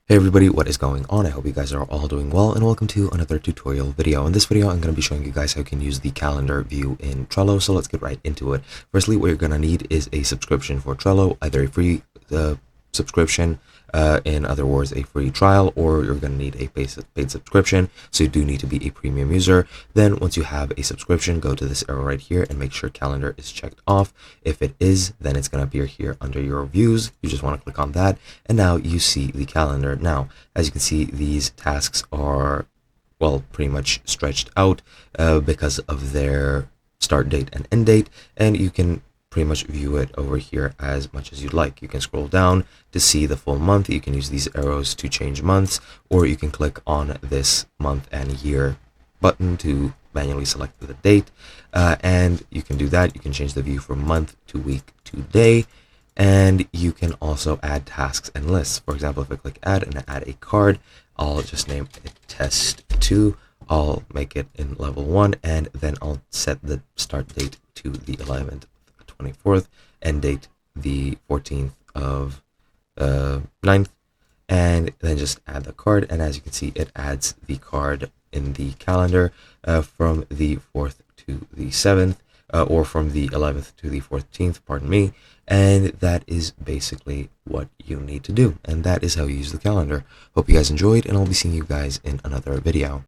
Hey everybody, what is going on? I hope you guys are all doing well, and welcome to another tutorial video. In this video, I'm going to be showing you guys how you can use the calendar view in Trello, so let's get right into it. Firstly, what you're going to need is a subscription for Trello, either a free subscription, in other words, a free trial, or you're going to need a paid subscription, so you do need to be a premium user. Then once you have a subscription, go to this arrow right here and make sure calendar is checked off. If it is, then it's going to appear here under your views. You just want to click on that, and now you see the calendar. Now, as you can see, these tasks are, well, pretty much stretched out because of their start date and end date, and you can pretty much view it over here as much as you'd like. You can scroll down to see the full month. You can use these arrows to change months, or you can click on this month and year button to manually select the date, and you can do that. You can change the view from month to week to day, and you can also add tasks and lists. For example, if I click add and add a card, I'll just name it test 2. I'll make it in level 1, and then I'll set the start date to the 11th 24th, end date the 14th of 9th, and then just add the card. And as you can see, it adds the card in the calendar from the 4th to the 7th, or from the 11th to the 14th, pardon me. And that is basically what you need to do, and that is how you use the calendar. Hope you guys enjoyed, and I'll be seeing you guys in another video.